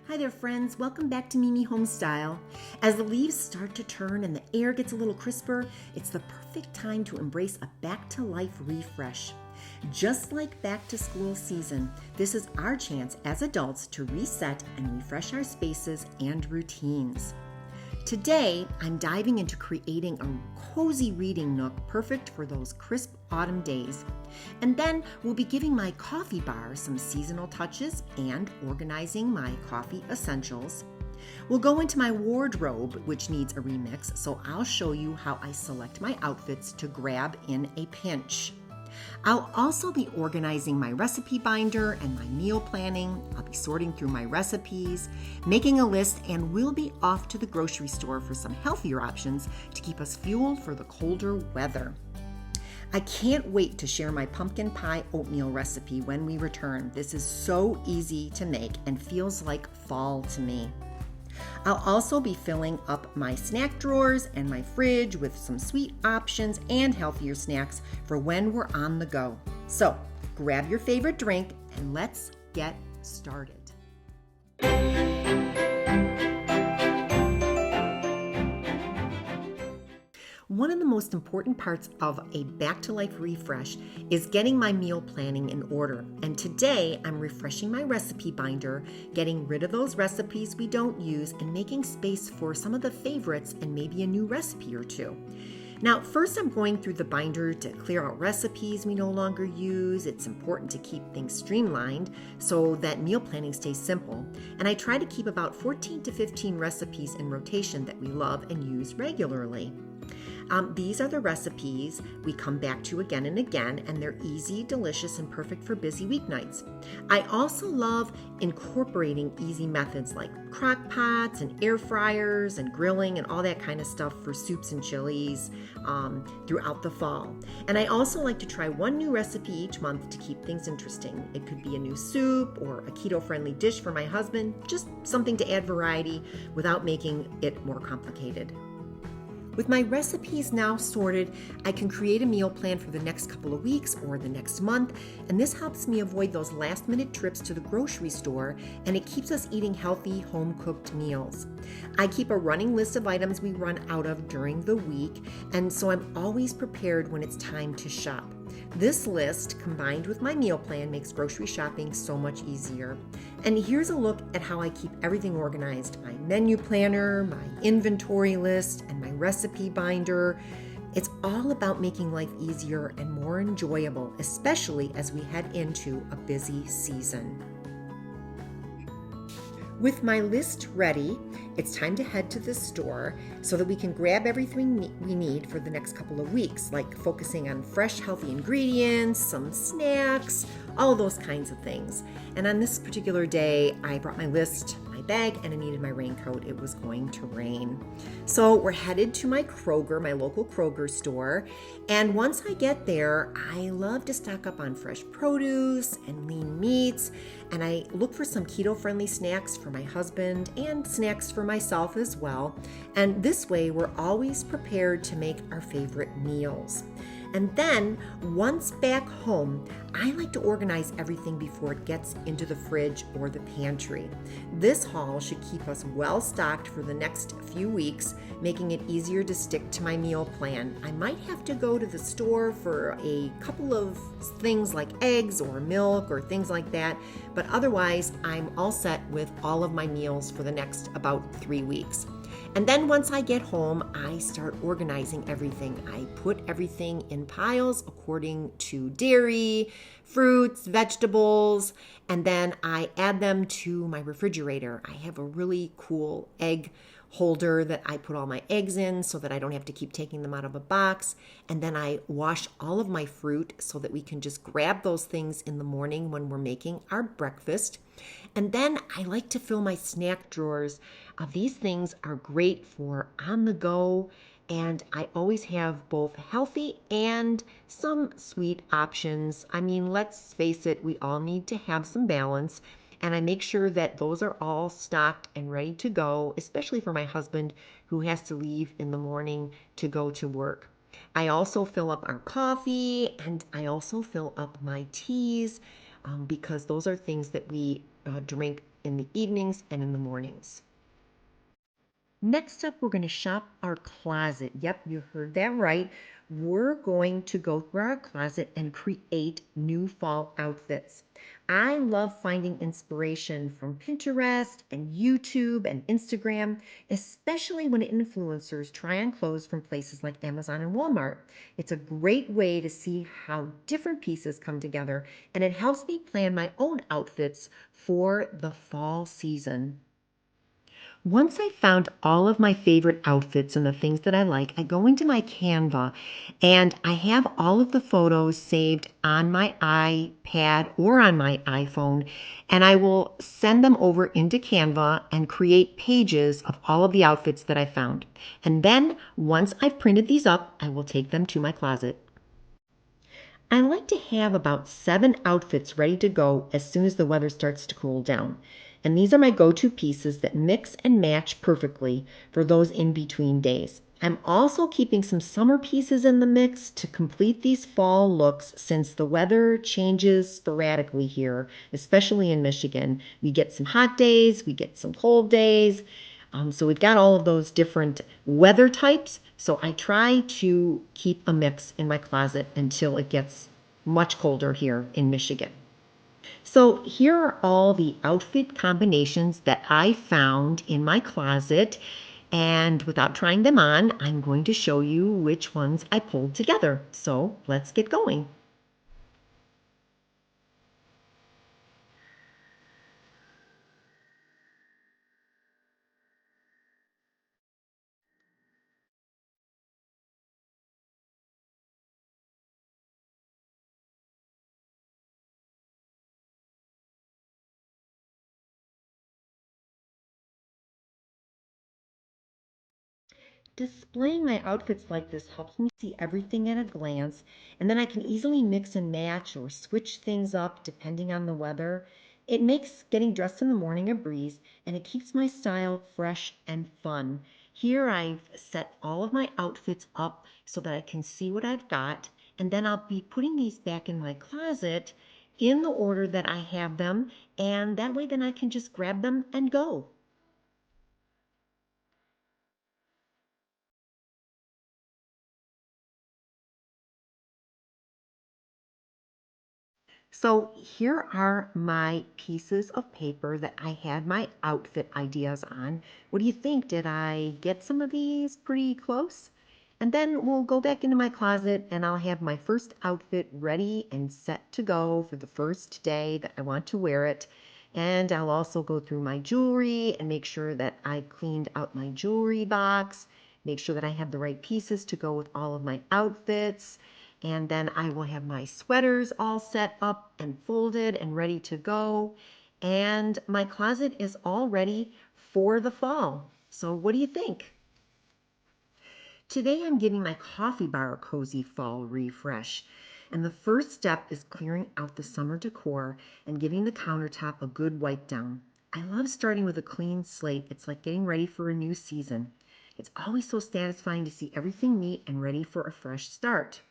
Hi there, friends. Welcome back to Mimi Homestyle. As the leaves start to turn and the air gets a little crisper, it's the perfect time to embrace a back-to-life refresh. Just like back-to-school season, this is our chance as adults to reset and refresh our spaces and routines. Today, I'm diving into creating a cozy reading nook perfect for those crisp autumn days. And then we'll be giving my coffee bar some seasonal touches and organizing my coffee essentials. We'll go into my wardrobe, which needs a remix, so I'll show you how I select my outfits to grab in a pinch. I'll also be organizing my recipe binder and my meal planning. I'll be sorting through my recipes, making a list, and we'll be off to the grocery store for some healthier options to keep us fueled for the colder weather. I can't wait to share my pumpkin pie oatmeal recipe when we return. This is so easy to make and feels like fall to me. I'll also be filling up my snack drawers and my fridge with some sweet options and healthier snacks for when we're on the go. So grab your favorite drink and let's get started. One of the most important parts of a back-to-life refresh is getting my meal planning in order. And today, I'm refreshing my recipe binder, getting rid of those recipes we don't use, and making space for some of the favorites and maybe a new recipe or two. Now, first I'm going through the binder to clear out recipes we no longer use. It's important to keep things streamlined so that meal planning stays simple. And I try to keep about 14 to 15 recipes in rotation that we love and use regularly. These are the recipes we come back to again and again, and they're easy, delicious, and perfect for busy weeknights. I also love incorporating easy methods like crock pots and air fryers and grilling and all that kind of stuff for soups and chilies throughout the fall. And I also like to try one new recipe each month to keep things interesting. It could be a new soup or a keto-friendly dish for my husband, just something to add variety without making it more complicated. With my recipes now sorted, I can create a meal plan for the next couple of weeks or the next month, and this helps me avoid those last-minute trips to the grocery store, and it keeps us eating healthy, home-cooked meals. I keep a running list of items we run out of during the week, and so I'm always prepared when it's time to shop. This list, combined with my meal plan, makes grocery shopping so much easier. And here's a look at how I keep everything organized: my menu planner, my inventory list, and my recipe binder. It's all about making life easier and more enjoyable, especially as we head into a busy season. With my list ready, it's time to head to the store so that we can grab everything we need for the next couple of weeks, like focusing on fresh, healthy ingredients, some snacks, all those kinds of things. And on this particular day, I brought my list, my bag, and I needed my raincoat. It was going to rain. So we're headed to my Kroger, my local Kroger store. And once I get there, I love to stock up on fresh produce and lean meats. And I look for some keto-friendly snacks for my husband and snacks for myself as well. And this way, we're always prepared to make our favorite meals. And then, once back home, I like to organize everything before it gets into the fridge or the pantry. This haul should keep us well stocked for the next few weeks, making it easier to stick to my meal plan. I might have to go to the store for a couple of things like eggs or milk or things like that, but otherwise, I'm all set with all of my meals for the next about 3 weeks. And then once I get home, I start organizing everything. I put everything in piles according to dairy, fruits, vegetables, and then I add them to my refrigerator. I have a really cool egg holder that I put all my eggs in so that I don't have to keep taking them out of a box. And then I wash all of my fruit so that we can just grab those things in the morning when we're making our breakfast. And then I like to fill my snack drawers. These things are great for on the go, and I always have both healthy and some sweet options. I mean, let's face it, we all need to have some balance. And I make sure that those are all stocked and ready to go, especially for my husband who has to leave in the morning to go to work. I also fill up our coffee, and I also fill up my teas because those are things that we drink in the evenings and in the mornings. Next up, we're going to shop our closet. Yep, you heard that right. We're going to go through our closet and create new fall outfits. I love finding inspiration from Pinterest and YouTube and Instagram, especially when influencers try on clothes from places like Amazon and Walmart. It's a great way to see how different pieces come together, and it helps me plan my own outfits for the fall season. Once I found all of my favorite outfits and the things that I like, I go into my Canva and I have all of the photos saved on my iPad or on my iPhone, and I will send them over into Canva and create pages of all of the outfits that I found. And then once I've printed these up, I will take them to my closet. I like to have about 7 outfits ready to go as soon as the weather starts to cool down. And these are my go-to pieces that mix and match perfectly for those in between days. I'm also keeping some summer pieces in the mix to complete these fall looks since the weather changes sporadically here, especially in Michigan. We get some hot days, we get some cold days. So we've got all of those different weather types. So I try to keep a mix in my closet until it gets much colder here in Michigan. So here are all the outfit combinations that I found in my closet. And without trying them on, I'm going to show you which ones I pulled together. So let's get going. Displaying my outfits like this helps me see everything at a glance, and then I can easily mix and match or switch things up depending on the weather. It makes getting dressed in the morning a breeze, and it keeps my style fresh and fun. Here I've set all of my outfits up so that I can see what I've got, and then I'll be putting these back in my closet in the order that I have them, and that way then I can just grab them and go. So here are my pieces of paper that I had my outfit ideas on. What do you think? Did I get some of these pretty close? And then we'll go back into my closet and I'll have my first outfit ready and set to go for the first day that I want to wear it. And I'll also go through my jewelry and make sure that I cleaned out my jewelry box, make sure that I have the right pieces to go with all of my outfits. And then I will have my sweaters all set up and folded and ready to go. And my closet is all ready for the fall. So what do you think? Today I'm giving my coffee bar a cozy fall refresh. And the first step is clearing out the summer decor and giving the countertop a good wipe down. I love starting with a clean slate. It's like getting ready for a new season. It's always so satisfying to see everything neat and ready for a fresh start.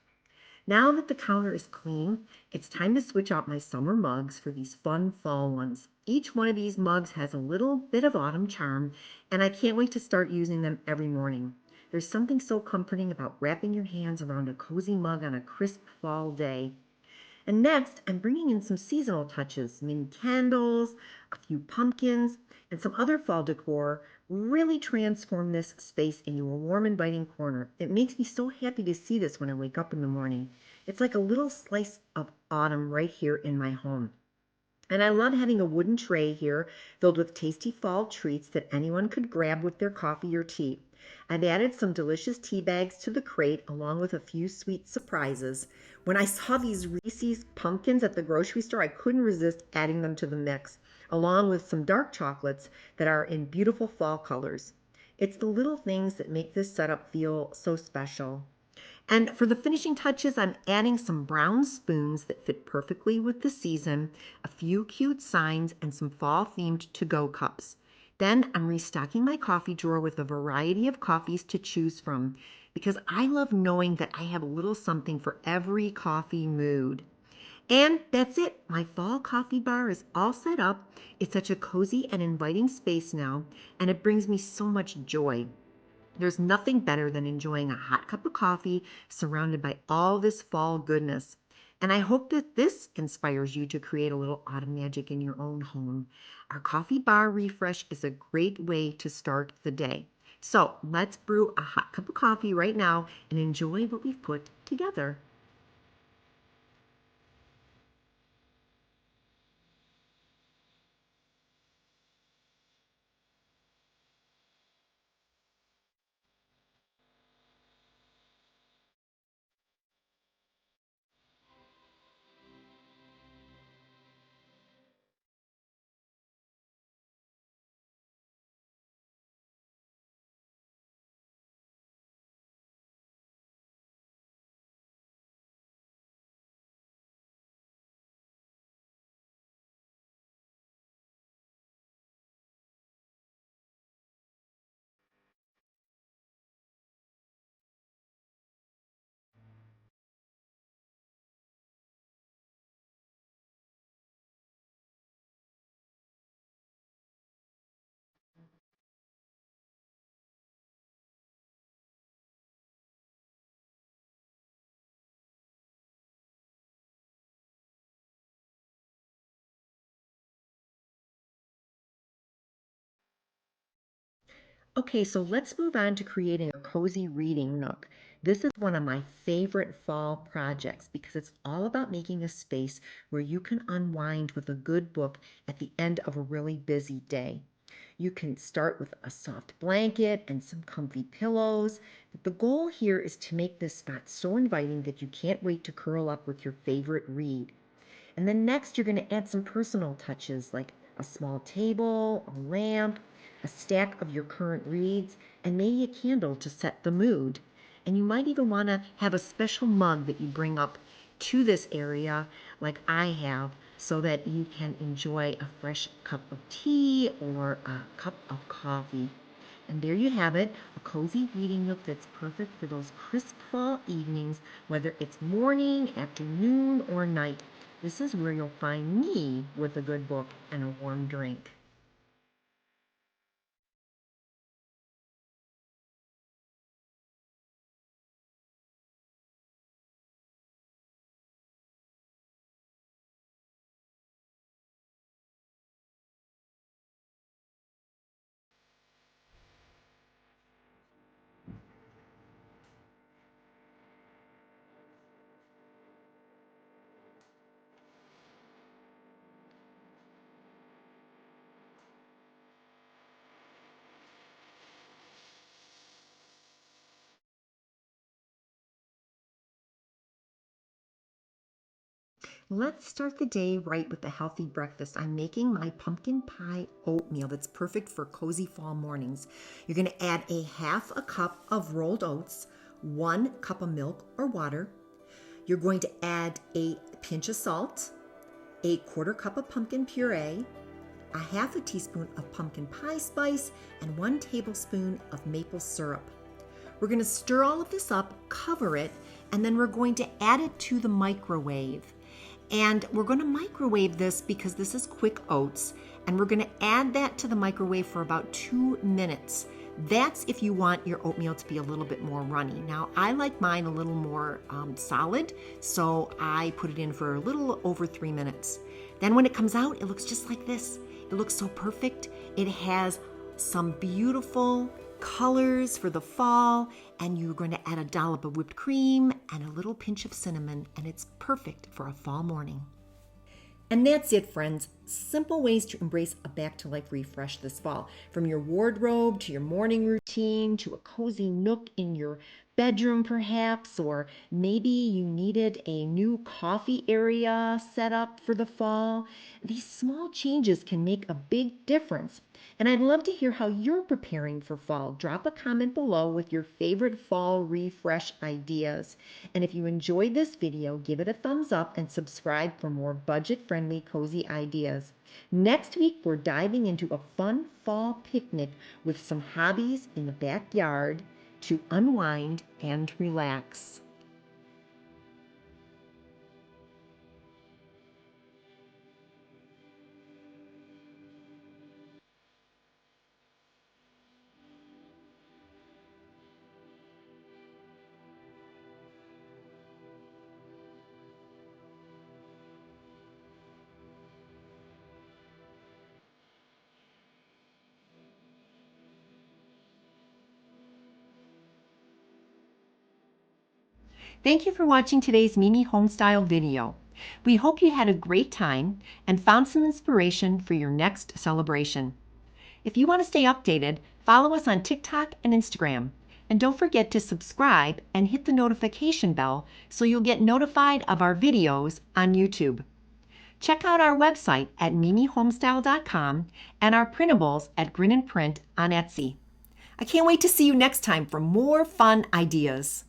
Now that the counter is clean, it's time to switch out my summer mugs for these fun fall ones. Each one of these mugs has a little bit of autumn charm, and I can't wait to start using them every morning. There's something so comforting about wrapping your hands around a cozy mug on a crisp fall day. And next, I'm bringing in some seasonal touches, mini candles, a few pumpkins, and some other fall decor really transform this space into a warm, inviting corner. It makes me so happy to see this when I wake up in the morning. It's like a little slice of autumn right here in my home. And I love having a wooden tray here filled with tasty fall treats that anyone could grab with their coffee or tea. I've added some delicious tea bags to the crate along with a few sweet surprises. When I saw these Reese's pumpkins at the grocery store, I couldn't resist adding them to the mix, along with some dark chocolates that are in beautiful fall colors. It's the little things that make this setup feel so special. And for the finishing touches, I'm adding some brown spoons that fit perfectly with the season, a few cute signs, and some fall-themed to-go cups. Then I'm restocking my coffee drawer with a variety of coffees to choose from because I love knowing that I have a little something for every coffee mood. And that's it. My fall coffee bar is all set up. It's such a cozy and inviting space now, and it brings me so much joy. There's nothing better than enjoying a hot cup of coffee surrounded by all this fall goodness. And I hope that this inspires you to create a little autumn magic in your own home. Our coffee bar refresh is a great way to start the day. So let's brew a hot cup of coffee right now and enjoy what we've put together. Okay, so let's move on to creating a cozy reading nook. This is one of my favorite fall projects because it's all about making a space where you can unwind with a good book at the end of a really busy day. You can start with a soft blanket and some comfy pillows. But the goal here is to make this spot so inviting that you can't wait to curl up with your favorite read. And then next, you're going to add some personal touches like a small table, a lamp, a stack of your current reads, and maybe a candle to set the mood. And you might even want to have a special mug that you bring up to this area, like I have, so that you can enjoy a fresh cup of tea or a cup of coffee. And there you have it, a cozy reading nook that's perfect for those crisp fall evenings, whether it's morning, afternoon, or night. This is where you'll find me with a good book and a warm drink. Let's start the day right with a healthy breakfast. I'm making my pumpkin pie oatmeal that's perfect for cozy fall mornings. You're going to add a half a cup of rolled oats, 1 cup of milk or water. You're going to add a pinch of salt, a quarter cup of pumpkin puree, a half a teaspoon of pumpkin pie spice, and 1 tablespoon of maple syrup. We're going to stir all of this up, cover it, and then we're going to add it to the microwave. And we're going to microwave this because this is quick oats, and we're going to add that to the microwave for about 2 minutes. That's if you want your oatmeal to be a little bit more runny. Now, I like mine a little more solid, so I put it in for a little over 3 minutes. Then when it comes out, it looks just like this. It looks so perfect. It has some beautiful colors for the fall, and you're going to add a dollop of whipped cream and a little pinch of cinnamon, and it's perfect for a fall morning. And that's it, friends. Simple ways to embrace a back to life refresh this fall. From your wardrobe to your morning routine to a cozy nook in your bedroom, perhaps, or maybe you needed a new coffee area set up for the fall. These small changes can make a big difference. And I'd love to hear how you're preparing for fall. Drop a comment below with your favorite fall refresh ideas. And if you enjoyed this video, give it a thumbs up and subscribe for more budget-friendly, cozy ideas. Next week, we're diving into a fun fall picnic with some hobbies in the backyard to unwind and relax. Thank you for watching today's Mimi Homestyle video. We hope you had a great time and found some inspiration for your next celebration. If you want to stay updated, follow us on TikTok and Instagram. And don't forget to subscribe and hit the notification bell so you'll get notified of our videos on YouTube. Check out our website at mimihomestyle.com and our printables at Grin and Print on Etsy. I can't wait to see you next time for more fun ideas.